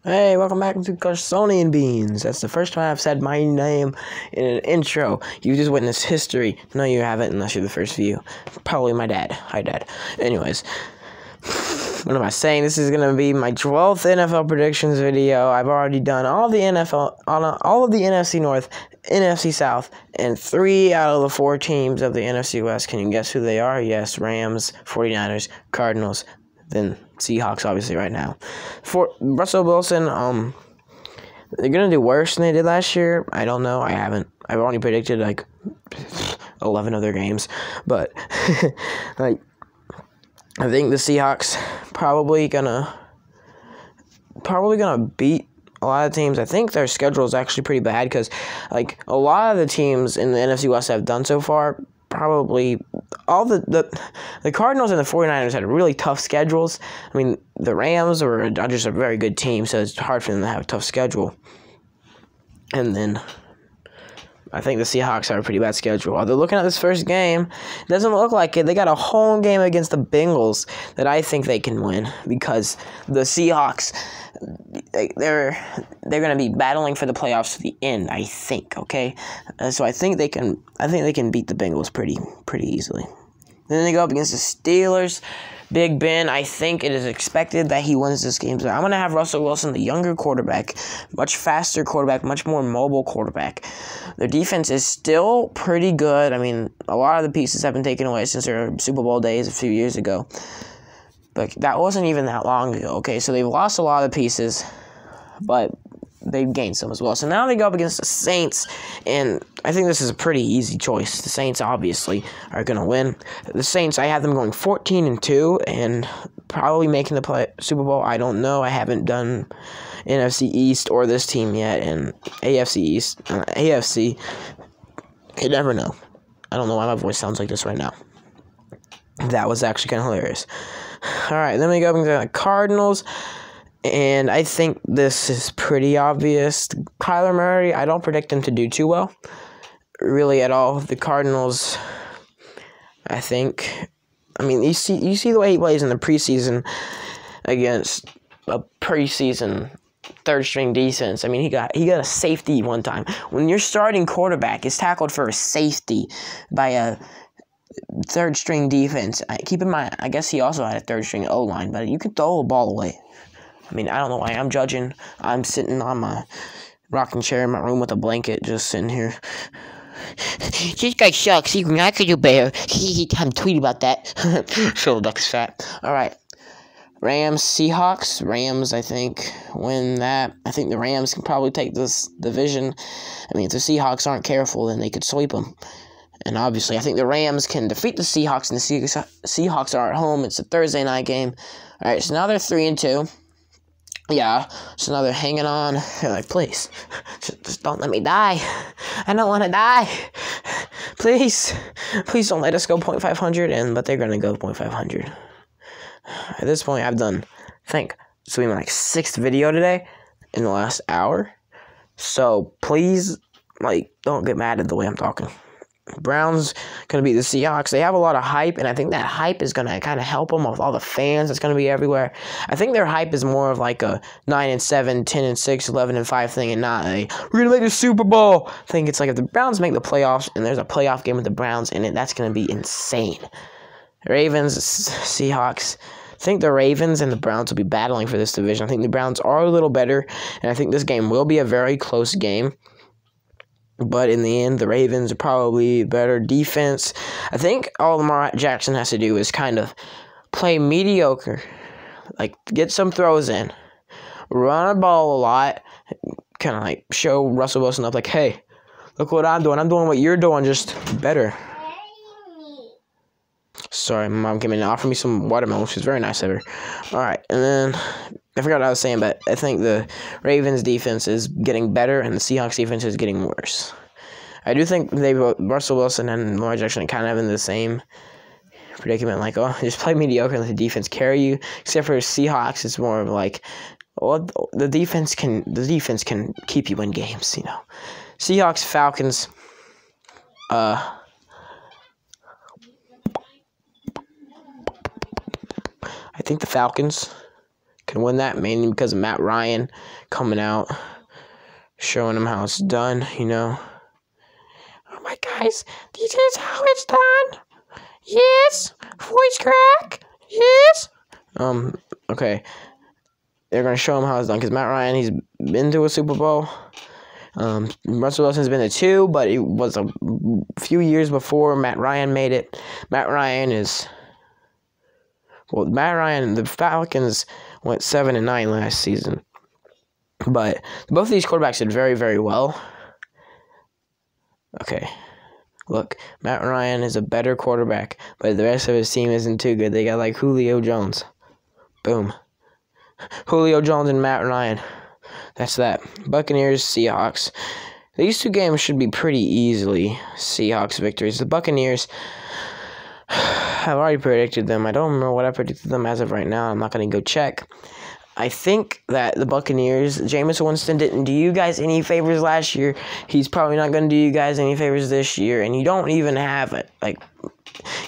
Hey, welcome back to Carsonian Beans. That's the first time I've said my name in an intro. You just witnessed history. No, you haven't unless you're the first view. Probably my dad. Hi, Dad. Anyways, what am I saying? This is gonna be my 12th NFL predictions video. I've already done all the all of the NFC North, NFC South, and 3 out of the 4 teams of the NFC West. Can you guess who they are? Yes, Rams, 49ers, Cardinals, then Seahawks, obviously, right now. For Russell Wilson, they're going to do worse than they did last year. I don't know. I've only predicted, 11 of their games. But, I think the Seahawks probably gonna beat a lot of teams. I think their schedule is actually pretty bad because, a lot of the teams in the NFC West have done so far, probably all the Cardinals and the 49ers had really tough schedules. I mean, the Rams are just a very good team, so it's hard for them to have a tough schedule. And then I think the Seahawks have a pretty bad schedule. Although looking at this first game, it doesn't look like it. They got a home game against the Bengals that I think they can win because the Seahawks, they're going to be battling for the playoffs to the end, I think, okay? So I think they can beat the Bengals pretty easily. Then they go up against the Steelers. Big Ben, I think it is expected that he wins this game. So I'm going to have Russell Wilson, the younger quarterback, much faster quarterback, much more mobile quarterback. Their defense is still pretty good. I mean, a lot of the pieces have been taken away since their Super Bowl days a few years ago. But that wasn't even that long ago, okay? So they've lost a lot of the pieces, but they've gained some as well. So now they go up against the Saints, and I think this is a pretty easy choice. The Saints obviously are going to win. The Saints, I have them going 14-2 and probably making the Super Bowl. I don't know. I haven't done NFC East or this team yet, and AFC East, AFC. You never know. I don't know why my voice sounds like this right now. That was actually kind of hilarious. All right, then we go up into the Cardinals. And I think this is pretty obvious. Kyler Murray, I don't predict him to do too well, really at all. The Cardinals, I mean, you see the way he plays in the preseason against a preseason third-string defense. I mean, he got a safety one time. When your starting quarterback is tackled for a safety by a third-string defense, keep in mind, I guess he also had a third-string O-line, but you could throw a ball away. I mean, I don't know why I'm judging. I'm sitting on my rocking chair in my room with a blanket, just sitting here. This guy sucks. I could do better. I'm tweeting about that. Shoulder duck's fat. All right. Rams, Seahawks. Rams, I think, win that. I think the Rams can probably take this division. I mean, if the Seahawks aren't careful, then they could sweep them. And obviously, I think the Rams can defeat the Seahawks, and the Seahawks are at home. It's a Thursday night game. All right, so now they're 3-2. Yeah, so now they're hanging on. They're like, please, just don't let me die. I don't want to die. Please don't let us go .500. But they're going to go .500. At this point, I've done, I think, this will be my 6th video today in the last hour. So please, don't get mad at the way I'm talking. Browns going to beat the Seahawks. They have a lot of hype, and I think that hype is going to kind of help them with all the fans that's going to be everywhere. I think their hype is more of like a 9-7, 10-6, 11-5 thing, and not a we're going to make the Super Bowl. I think it's like if the Browns make the playoffs and there's a playoff game with the Browns in it, that's going to be insane. Ravens, Seahawks. I think the Ravens and the Browns will be battling for this division. I think the Browns are a little better, and I think this game will be a very close game. But in the end, the Ravens are probably better defense. I think all Lamar Jackson has to do is kind of play mediocre. Get some throws in. Run a ball a lot. Kind of show Russell Wilson up hey, look what I'm doing. I'm doing what you're doing, just better. Sorry, my mom came in and offered me some watermelon, which is very nice of her. All right, and then I forgot what I was saying, but I think the Ravens' defense is getting better, and the Seahawks' defense is getting worse. I do think Russell Wilson and Lamar Jackson are kind of in the same predicament, just play mediocre and let the defense carry you. Except for Seahawks, it's more of the defense can keep you in games, you know. Seahawks, Falcons. I think the Falcons can win that, mainly because of Matt Ryan coming out, showing him how it's done, you know. Oh my guys, this is how it's done. Yes, voice crack. Yes. Okay. They're gonna show him how it's done because Matt Ryan, he's been to a Super Bowl. Russell Wilson's been to 2, but it was a few years before Matt Ryan made it. Matt Ryan, the Falcons went 7-9 last season. But both of these quarterbacks did very, very well. Okay. Look, Matt Ryan is a better quarterback, but the rest of his team isn't too good. They got like Julio Jones. Boom. Julio Jones and Matt Ryan. That's that. Buccaneers, Seahawks. These 2 games should be pretty easily Seahawks victories. The Buccaneers, I've already predicted them. I don't remember what I predicted them as of right now. I'm not going to go check. I think that the Buccaneers, Jameis Winston didn't do you guys any favors last year. He's probably not going to do you guys any favors this year. And you don't even have it.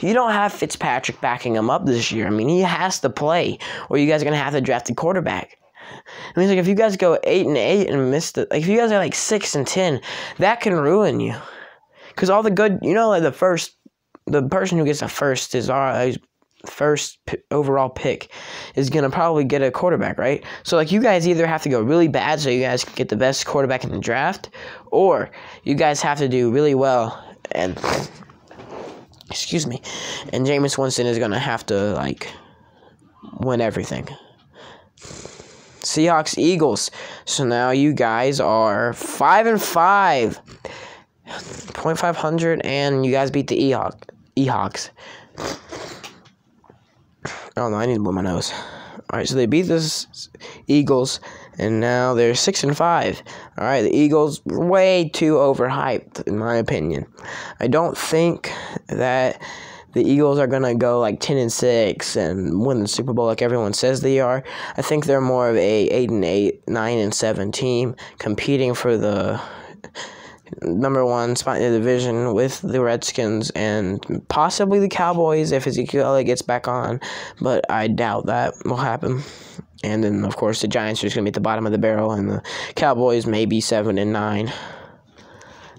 You don't have Fitzpatrick backing him up this year. I mean, he has to play, or you guys are going to have to draft a quarterback. I mean, if you guys go 8-8 and miss if you guys are 6-10, that can ruin you. Because all the good, the person who gets the first is our first overall pick is going to probably get a quarterback, right? So, you guys either have to go really bad so you guys can get the best quarterback in the draft, or you guys have to do really well and Jameis Winston is going to have to, win everything. Seahawks, Eagles. So now you guys are 5-5. .500, and you guys beat the Ehawks. Oh, no, I need to blow my nose. Alright, so they beat the Eagles, and now they're 6-5. Alright, the Eagles were way too overhyped, in my opinion. I don't think that the Eagles are going to go 10-6 and win the Super Bowl like everyone says they are. I think they're more of a 8-8, 9-7 team competing for the number 1 spot in the division with the Redskins and possibly the Cowboys if Ezekiel Elliott gets back on, but I doubt that will happen. And then, of course, the Giants are just going to be at the bottom of the barrel, and the Cowboys maybe 7-9.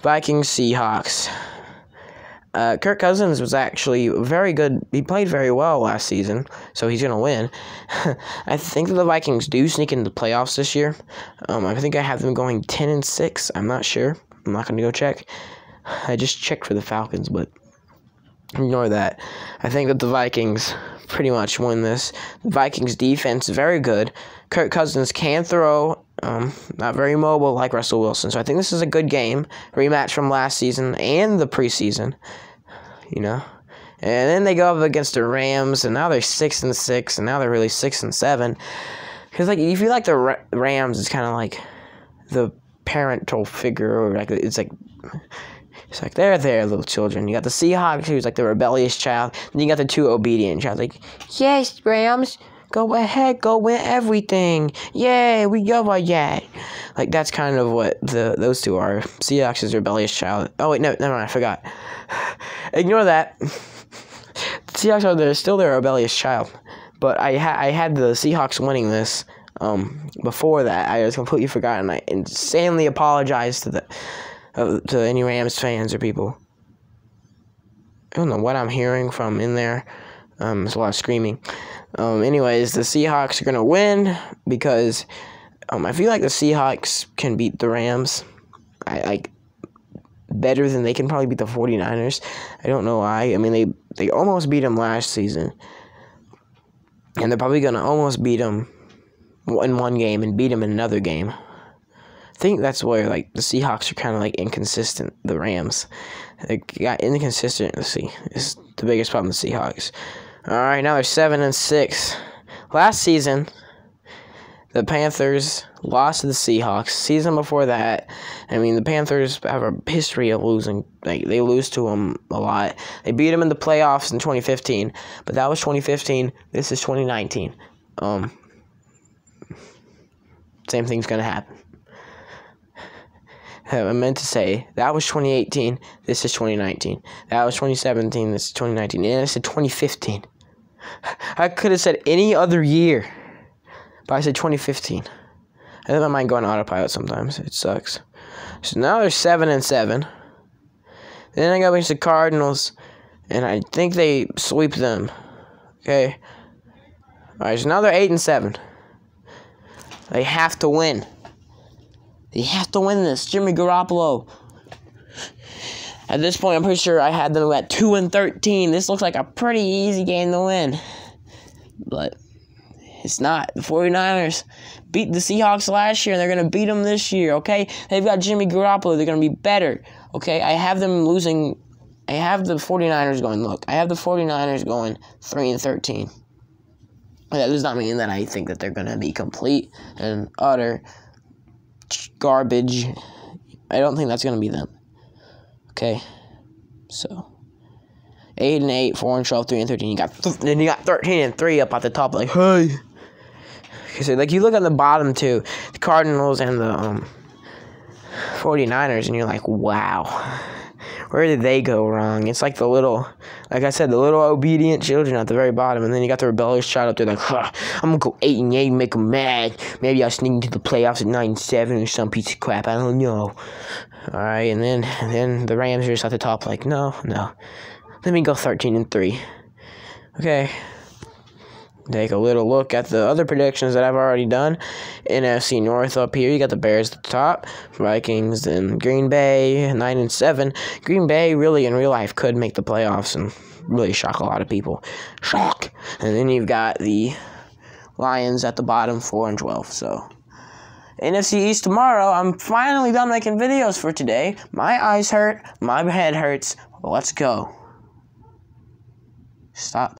Vikings, Seahawks. Kirk Cousins was actually very good. He played very well last season, so he's going to win. I think that the Vikings do sneak into the playoffs this year. I think I have them going 10-6. I'm not sure. I'm not going to go check. I just checked for the Falcons, but ignore that. I think that the Vikings pretty much win this. The Vikings defense is very good. Kirk Cousins can throw, not very mobile like Russell Wilson. So I think this is a good game. Rematch from last season and the preseason, And then they go up against the Rams, and now they're 6-6, and now they're really 6-7. Because if you like the Rams, it's kind of like the parental figure, or it's like they're there, little children. You got the Seahawks, who's the rebellious child, and you got the 2 obedient child. Yes, Rams, go ahead, go win everything. Yay, we go by that. That's kind of what those 2 are. Seahawks is rebellious child. Oh wait, no, never mind, I forgot. Ignore that. The Seahawks are still their rebellious child, but I had the Seahawks winning this. Before that, I was completely forgotten. I insanely apologize to any Rams fans or people. I don't know what I'm hearing from in there. There's a lot of screaming. Anyways, the Seahawks are gonna win because I feel like the Seahawks can beat the Rams. Better than they can probably beat the 49ers. I don't know why. I mean, they almost beat them last season, and they're probably gonna almost beat them in one game and beat them in another game. I think that's where the Seahawks are kind of inconsistent. The Rams, they got inconsistency is the biggest problem with the Seahawks. All right, now they're 7-6. Last season, the Panthers lost to the Seahawks. Season before that, the Panthers have a history of losing. They lose to them a lot. They beat them in the playoffs in 2015, but that was 2015. This is 2019. Same thing's going to happen. I meant to say, that was 2018, this is 2019. That was 2017, this is 2019. And I said 2015. I could have said any other year. But I said 2015. I think my mind going autopilot sometimes. It sucks. So now they're 7-7. Then I go against the Cardinals, and I think they sweep them. Okay. All right. So now they're 8-7. They have to win. They have to win this. Jimmy Garoppolo. At this point, I'm pretty sure I had them at 2-13. This looks like a pretty easy game to win. But it's not. The 49ers beat the Seahawks last year, and they're going to beat them this year, okay? They've got Jimmy Garoppolo. They're going to be better, okay? I have them losing. I have the 49ers going, look, I have the 49ers going 3-13. That does not mean that I think that they're going to be complete and utter garbage. I don't think that's going to be them. Okay, so 8-8, 4-12, 3-13. Then you got 13-3 up at the top. Like, hey, so like you look at the bottom two, the Cardinals and the 49ers, and you're like, wow, where did they go wrong? It's like the little, like I said, the little obedient children at the very bottom, and then you got the rebellious child up there, like, huh, I'm gonna go 8-8, make them mad. Maybe I'll sneak into the playoffs at 9-7 or some piece of crap. I don't know. All right, and then the Rams are just at the top, like, no. Let me go 13-3. Okay. Take a little look at the other predictions that I've already done. NFC North up here, you got the Bears at the top, Vikings and Green Bay, 9-7. Green Bay really in real life could make the playoffs and really shock a lot of people. Shock. And then you've got the Lions at the bottom, 4-12. So NFC East tomorrow. I'm finally done making videos for today. My eyes hurt. My head hurts. Let's go. Stop.